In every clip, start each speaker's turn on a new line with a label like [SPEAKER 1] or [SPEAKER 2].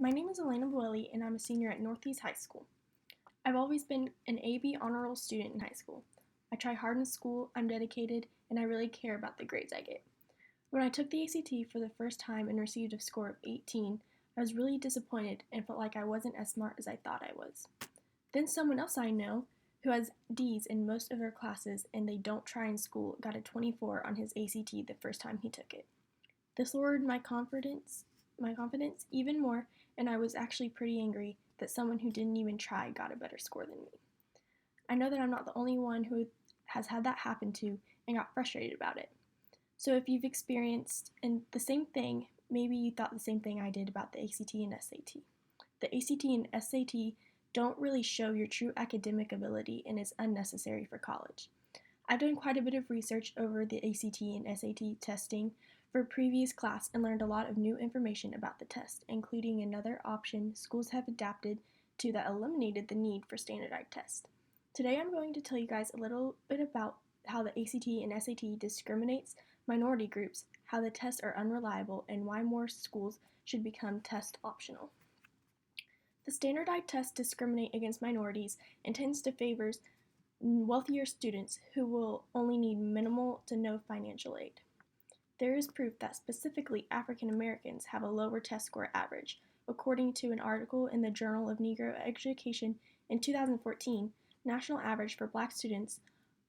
[SPEAKER 1] My name is Elena Boelli, and I'm a senior at Northeast High School. I've always been an AB honor roll student in high school. I try hard in school, I'm dedicated, and I really care about the grades I get. When I took the ACT for the first time and received a score of 18, I was really disappointed and felt like I wasn't as smart as I thought I was. Then someone else I know, who has D's in most of their classes and they don't try in school, got a 24 on his ACT the first time he took it. This lowered my confidence even more, and I was actually pretty angry that someone who didn't even try got a better score than me. I know that I'm not the only one who has had that happen to and got frustrated about it. So if you've experienced the same thing, maybe you thought the same thing I did about the ACT and SAT. The ACT and SAT don't really show your true academic ability and is unnecessary for college. I've done quite a bit of research over the ACT and SAT testing for a previous class and learned a lot of new information about the test, including another option schools have adapted to that eliminated the need for standardized tests. Today I'm going to tell you guys a little bit about how the ACT and SAT discriminates minority groups, how the tests are unreliable, and why more schools should become test optional. The standardized tests discriminate against minorities and tends to favor wealthier students who will only need minimal to no financial aid. There is proof that specifically African Americans have a lower test score average. According to an article in the Journal of Negro Education in 2014, national average for black students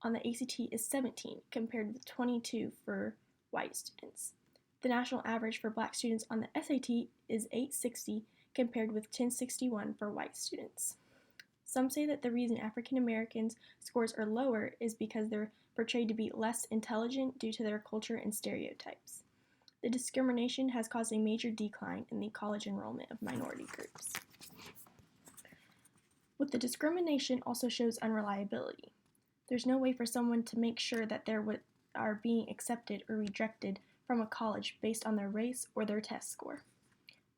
[SPEAKER 1] on the ACT is 17 compared with 22 for white students. The national average for black students on the SAT is 860 compared with 1061 for white students. Some say that the reason African Americans' scores are lower is because they're portrayed to be less intelligent due to their culture and stereotypes. The discrimination has caused a major decline in the college enrollment of minority groups. With the discrimination also shows unreliability. There's no way for someone to make sure that they are being accepted or rejected from a college based on their race or their test score.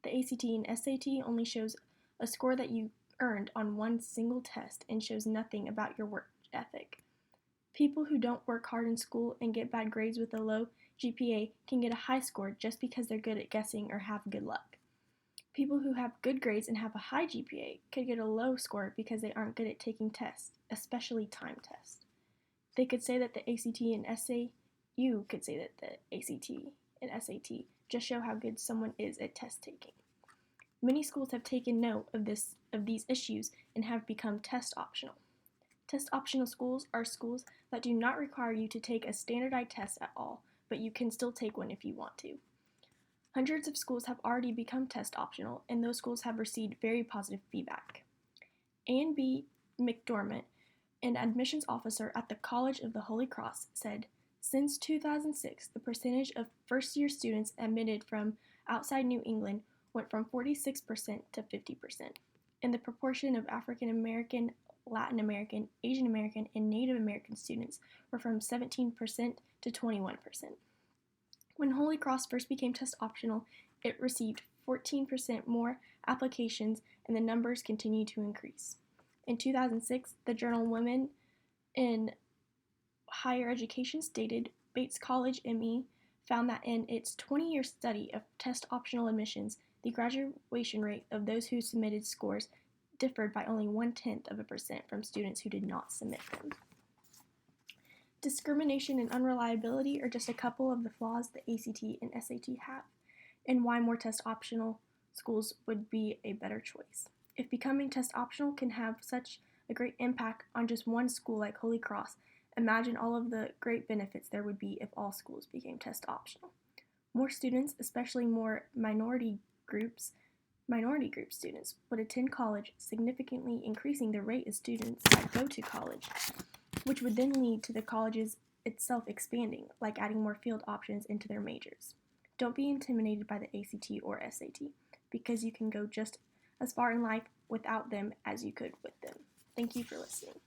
[SPEAKER 1] The ACT and SAT only shows a score that you earned on one single test and shows nothing about your work ethic. People who don't work hard in school and get bad grades with a low GPA can get a high score just because they're good at guessing or have good luck. People who have good grades and have a high GPA could get a low score because they aren't good at taking tests, especially time tests. They could say that the ACT and you could say that the ACT and SAT just show how good someone is at test taking. Many schools have taken note of these issues and have become test optional. Test optional schools are schools that do not require you to take a standardized test at all, but you can still take one if you want to. Hundreds of schools have already become test optional, and those schools have received very positive feedback. Ann B. McDormand, an admissions officer at the College of the Holy Cross, said, "Since 2006, the percentage of first-year students admitted from outside New England went from 46% to 50%, and the proportion of African American, Latin American, Asian American, and Native American students were from 17% to 21%. When Holy Cross first became test optional, it received 14% more applications, and the numbers continue to increase. In 2006, the journal Women in Higher Education stated Bates College ME found that in its 20-year study of test optional admissions, the graduation rate of those who submitted scores differed by only 0.1% from students who did not submit them." Discrimination and unreliability are just a couple of the flaws the ACT and SAT have, and why more test optional schools would be a better choice. If becoming test optional can have such a great impact on just one school like Holy Cross, imagine all of the great benefits there would be if all schools became test optional. More students, especially more minority group students, would attend college, significantly increasing the rate of students that go to college, which would then lead to the colleges itself expanding, like adding more field options into their majors. Don't be intimidated by the ACT or SAT, because you can go just as far in life without them as you could with them. Thank you for listening.